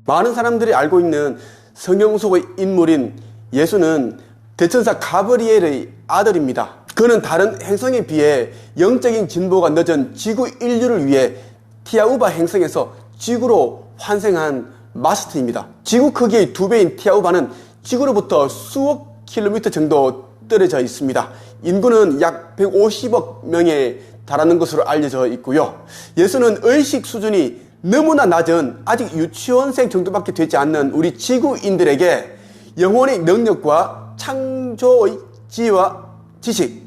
많은 사람들이 알고 있는 성경 속의 인물인 예수는 대천사 가브리엘의 아들입니다. 그는 다른 행성에 비해 영적인 진보가 늦은 지구 인류를 위해 티아우바 행성에서 지구로 환생한 마스터입니다. 지구 크기의 2배인 티아우바는 지구로부터 수억 킬로미터 정도 떨어져 있습니다. 인구는 약 150억 명에 달하는 것으로 알려져 있고요. 예수는 의식 수준이 너무나 낮은 아직 유치원생 정도밖에 되지 않는 우리 지구인들에게 영혼의 능력과 창조의 지혜와 지식,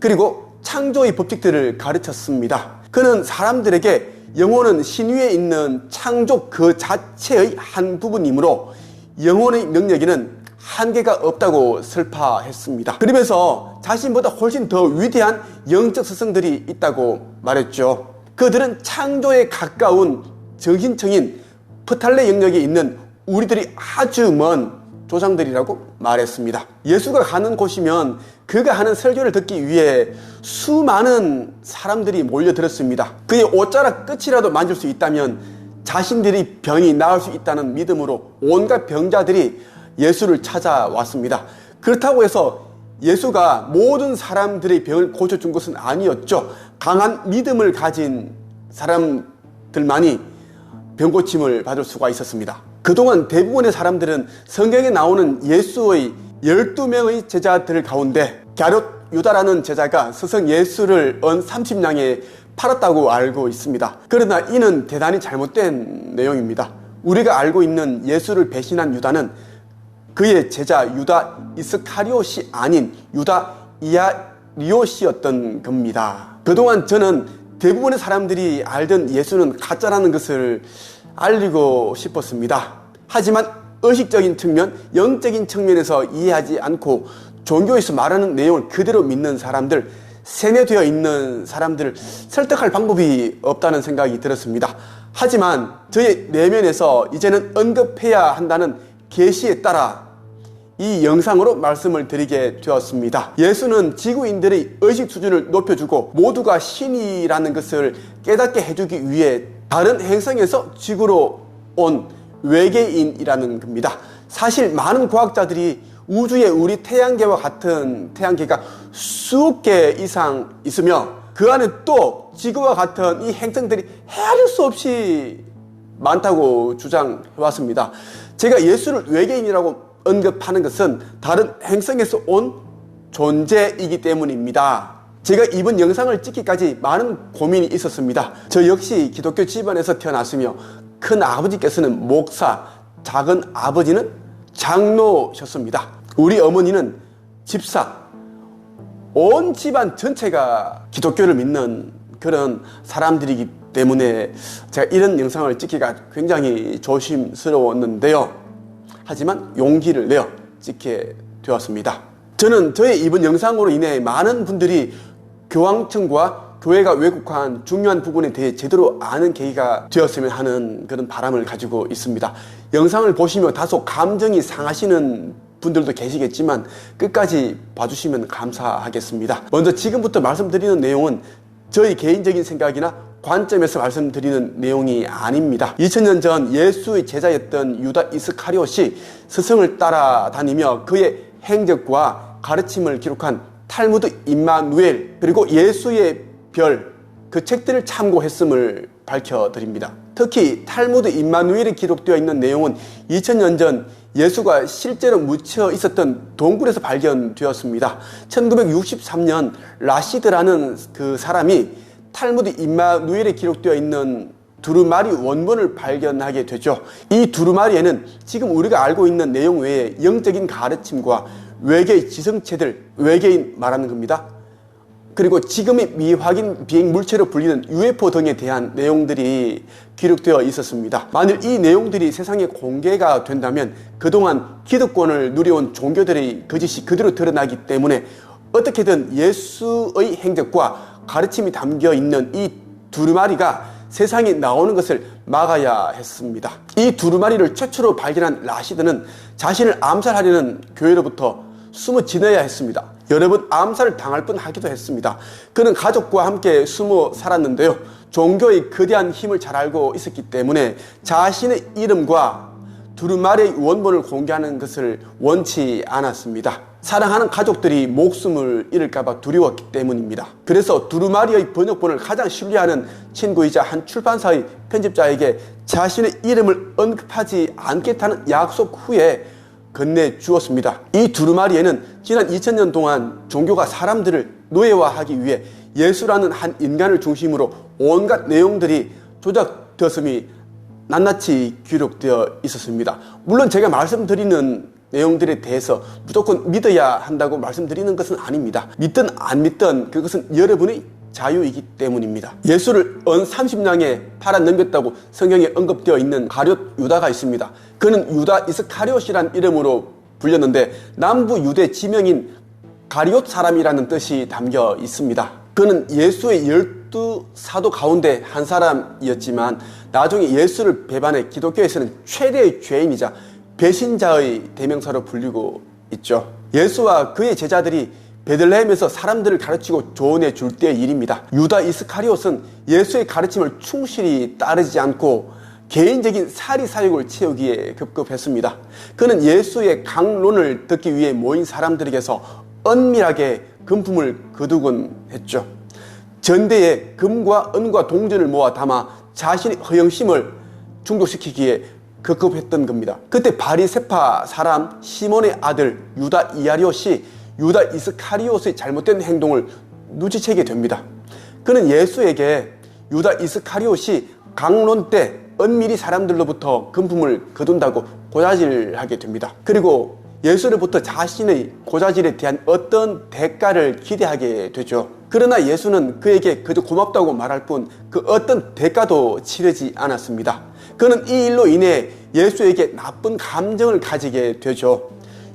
그리고 창조의 법칙들을 가르쳤습니다. 그는 사람들에게 영혼은 신위에 있는 창조 그 자체의 한 부분이므로 영혼의 능력에는 한계가 없다고 설파했습니다. 그러면서 자신보다 훨씬 더 위대한 영적 스승들이 있다고 말했죠. 그들은 창조에 가까운 정신층인 프탈레 영역에 있는 우리들이 아주 먼 조상들이라고 말했습니다. 예수가 가는 곳이면 그가 하는 설교를 듣기 위해 수많은 사람들이 몰려들었습니다. 그의 옷자락 끝이라도 만질 수 있다면 자신들이 병이 나을 수 있다는 믿음으로 온갖 병자들이 예수를 찾아왔습니다. 그렇다고 해서 예수가 모든 사람들의 병을 고쳐준 것은 아니었죠. 강한 믿음을 가진 사람들만이 병고침을 받을 수가 있었습니다. 그동안 대부분의 사람들은 성경에 나오는 예수의 12명의 제자들 가운데 갸롯 유다라는 제자가 스승 예수를 은 30냥에 팔았다고 알고 있습니다. 그러나 이는 대단히 잘못된 내용입니다. 우리가 알고 있는 예수를 배신한 유다는 그의 제자 유다 이스카리옷이 아닌 유다 이아리옷이었던 겁니다. 그동안 저는 대부분의 사람들이 알던 예수는 가짜라는 것을 알리고 싶었습니다. 하지만 의식적인 측면, 영적인 측면에서 이해하지 않고 종교에서 말하는 내용을 그대로 믿는 사람들, 세뇌되어 있는 사람들을 설득할 방법이 없다는 생각이 들었습니다. 하지만 저의 내면에서 이제는 언급해야 한다는 계시에 따라 이 영상으로 말씀을 드리게 되었습니다. 예수는 지구인들의 의식 수준을 높여주고 모두가 신이라는 것을 깨닫게 해주기 위해 다른 행성에서 지구로 온 외계인이라는 겁니다. 사실 많은 과학자들이 우주에 우리 태양계와 같은 태양계가 수억 개 이상 있으며 그 안에 또 지구와 같은 이 행성들이 헤아릴 수 없이 많다고 주장해왔습니다. 제가 예수를 외계인이라고 언급하는 것은 다른 행성에서 온 존재이기 때문입니다. 제가 이번 영상을 찍기까지 많은 고민이 있었습니다. 저 역시 기독교 집안에서 태어났으며 큰 아버지께서는 목사, 작은 아버지는 장로셨습니다. 우리 어머니는 집사, 온 집안 전체가 기독교를 믿는 그런 사람들이기 때문에 제가 이런 영상을 찍기가 굉장히 조심스러웠는데요. 하지만 용기를 내어 찍게 되었습니다. 저는 저의 이번 영상으로 인해 많은 분들이 교황청과 교회가 왜곡한 중요한 부분에 대해 제대로 아는 계기가 되었으면 하는 그런 바람을 가지고 있습니다. 영상을 보시며 다소 감정이 상하시는 분들도 계시겠지만 끝까지 봐주시면 감사하겠습니다. 먼저 지금부터 말씀드리는 내용은 저희 개인적인 생각이나 관점에서 말씀드리는 내용이 아닙니다. 2000년 전 예수의 제자였던 유다 이스카리옷이 스승을 따라다니며 그의 행적과 가르침을 기록한 탈무드 임마누엘 그리고 예수의 별 그 책들을 참고했음을 밝혀드립니다. 특히 탈무드 임마누엘에 기록되어 있는 내용은 2000년 전 예수가 실제로 묻혀 있었던 동굴에서 발견되었습니다. 1963년 라시드라는 그 사람이 탈무드 임마누엘에 기록되어 있는 두루마리 원본을 발견하게 되죠. 이 두루마리에는 지금 우리가 알고 있는 내용 외에 영적인 가르침과 외계의 지성체들, 외계인 말하는 겁니다. 그리고 지금의 미확인 비행 물체로 불리는 UFO 등에 대한 내용들이 기록되어 있었습니다. 만일 이 내용들이 세상에 공개가 된다면 그동안 기득권을 누려온 종교들의 거짓이 그대로 드러나기 때문에 어떻게든 예수의 행적과 가르침이 담겨 있는 이 두루마리가 세상에 나오는 것을 막아야 했습니다. 이 두루마리를 최초로 발견한 라시드는 자신을 암살하려는 교회로부터 숨어 지내야 했습니다. 여러 번 암살을 당할 뻔하기도 했습니다. 그는 가족과 함께 숨어 살았는데요. 종교의 거대한 힘을 잘 알고 있었기 때문에 자신의 이름과 두루마리의 원본을 공개하는 것을 원치 않았습니다. 사랑하는 가족들이 목숨을 잃을까봐 두려웠기 때문입니다. 그래서 두루마리의 번역본을 가장 신뢰하는 친구이자 한 출판사의 편집자에게 자신의 이름을 언급하지 않겠다는 약속 후에 건네주었습니다. 이 두루마리에는 지난 2000년 동안 종교가 사람들을 노예화하기 위해 예수라는 한 인간을 중심으로 온갖 내용들이 조작되었음이 낱낱이 기록되어 있었습니다. 물론 제가 말씀드리는 내용들에 대해서 무조건 믿어야 한다고 말씀드리는 것은 아닙니다. 믿든 안 믿든 그것은 여러분의 자유이기 때문입니다. 예수를 은 30냥에 팔아 넘겼다고 성경에 언급되어 있는 가룟 유다가 있습니다. 그는 유다 이스카리옷이라는 이름으로 불렸는데 남부 유대 지명인 가리옷 사람이라는 뜻이 담겨 있습니다. 그는 예수의 12사도 가운데 한 사람이었지만 나중에 예수를 배반해 기독교에서는 최대의 죄인이자 배신자의 대명사로 불리고 있죠. 예수와 그의 제자들이 베들레헴에서 사람들을 가르치고 조언해 줄 때의 일입니다. 유다 이스카리옷은 예수의 가르침을 충실히 따르지 않고 개인적인 사리 사욕을 채우기에 급급했습니다. 그는 예수의 강론을 듣기 위해 모인 사람들에게서 은밀하게 금품을 거두곤 했죠. 전대에 금과 은과 동전을 모아 담아 자신의 허영심을 충족시키기에 급급했던 겁니다. 그때 바리새파 사람 시몬의 아들 유다 이아리옷이 유다 이스카리옷의 잘못된 행동을 눈치채게 됩니다. 그는 예수에게 유다 이스카리옷이 강론 때 은밀히 사람들로부터 금품을 거둔다고 고자질하게 됩니다. 그리고 예수로부터 자신의 고자질에 대한 어떤 대가를 기대하게 되죠. 그러나 예수는 그에게 그저 고맙다고 말할 뿐 그 어떤 대가도 치르지 않았습니다. 그는 이 일로 인해 예수에게 나쁜 감정을 가지게 되죠.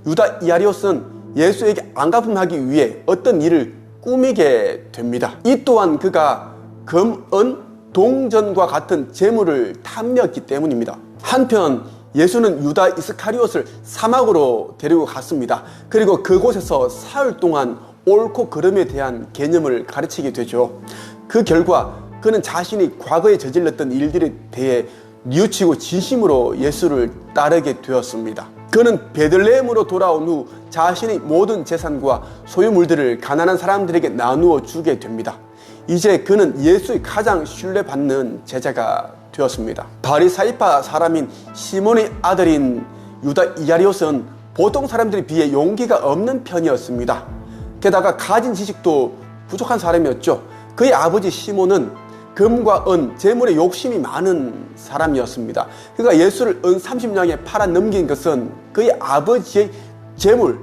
유다 이아리옷은 예수에게 안갚음하기 위해 어떤 일을 꾸미게 됩니다. 이 또한 그가 금, 은, 동전과 같은 재물을 탐내었기 때문입니다. 한편 예수는 유다 이스카리옷을 사막으로 데리고 갔습니다. 그리고 그곳에서 사흘 동안 옳고 그름에 대한 개념을 가르치게 되죠. 그 결과 그는 자신이 과거에 저질렀던 일들에 대해 뉘우치고 진심으로 예수를 따르게 되었습니다. 그는 베들레헴으로 돌아온 후 자신의 모든 재산과 소유물들을 가난한 사람들에게 나누어 주게 됩니다. 이제 그는 예수의 가장 신뢰받는 제자가 되었습니다. 바리사이파 사람인 시몬의 아들인 유다 이아리옷은 보통 사람들에 비해 용기가 없는 편이었습니다. 게다가 가진 지식도 부족한 사람이었죠. 그의 아버지 시몬은 금과 은, 재물에 욕심이 많은 사람이었습니다. 그가 예수를 은 30냥에 팔아 넘긴 것은 그의 아버지의 재물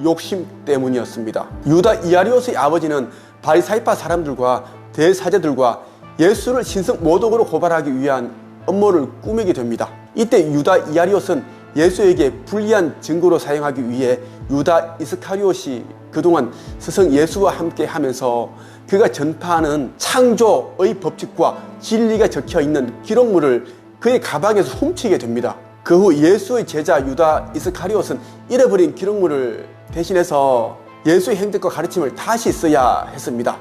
욕심 때문이었습니다. 유다 이아리옷의 아버지는 바리사이파 사람들과 대사제들과 예수를 신성 모독으로 고발하기 위한 음모를 꾸미게 됩니다. 이때 유다 이아리옷은 예수에게 불리한 증거로 사용하기 위해 유다 이스카리옷이 그동안 스승 예수와 함께 하면서 그가 전파하는 창조의 법칙과 진리가 적혀있는 기록물을 그의 가방에서 훔치게 됩니다. 그 후 예수의 제자 유다 이스카리옷은 잃어버린 기록물을 대신해서 예수의 행적과 가르침을 다시 써야 했습니다.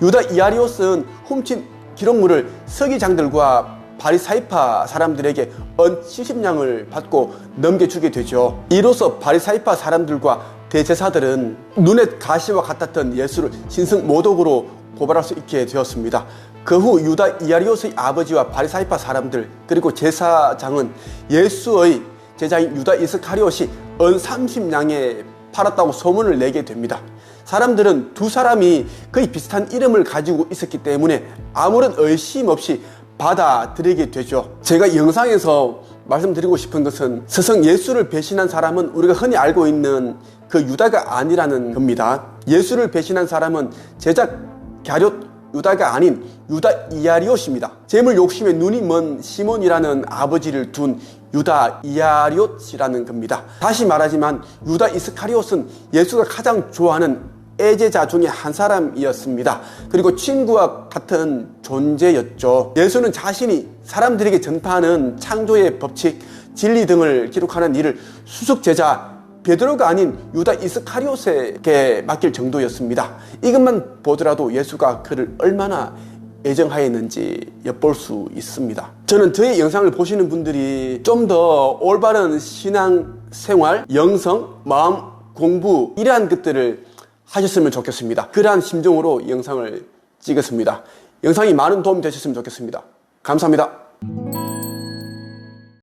유다 이아리옷은 훔친 기록물을 서기장들과 바리사이파 사람들에게 은 70냥을 받고 넘겨주게 되죠. 이로써 바리사이파 사람들과 대제사들은 눈의 가시와 같았던 예수를 신성 모독으로 고발할 수 있게 되었습니다. 그 후 유다 이아리옷의 아버지와 바리사이파 사람들 그리고 제사장은 예수의 제자인 유다 이스카리옷이 은 30냥에 팔았다고 소문을 내게 됩니다. 사람들은 두 사람이 거의 비슷한 이름을 가지고 있었기 때문에 아무런 의심 없이 받아들이게 되죠. 제가 영상에서 말씀드리고 싶은 것은 스승 예수를 배신한 사람은 우리가 흔히 알고 있는 그 유다가 아니라는 겁니다. 예수를 배신한 사람은 제자 가룟 유다가 아닌 유다 이아리옷입니다. 재물 욕심에 눈이 먼 시몬이라는 아버지를 둔 유다 이아리옷이라는 겁니다. 다시 말하지만 유다 이스카리옷은 예수가 가장 좋아하는 애제자 중에 한 사람이었습니다. 그리고 친구와 같은 존재였죠. 예수는 자신이 사람들에게 전파하는 창조의 법칙, 진리 등을 기록하는 일을 수석 제자 베드로가 아닌 유다 이스카리옷에게 맡길 정도였습니다. 이것만 보더라도 예수가 그를 얼마나 애정하였는지 엿볼 수 있습니다. 저는 저의 영상을 보시는 분들이 좀 더 올바른 신앙생활, 영성, 마음 공부 이러한 것들을 하셨으면 좋겠습니다. 그러한 심정으로 영상을 찍었습니다. 영상이 많은 도움이 되셨으면 좋겠습니다. 감사합니다.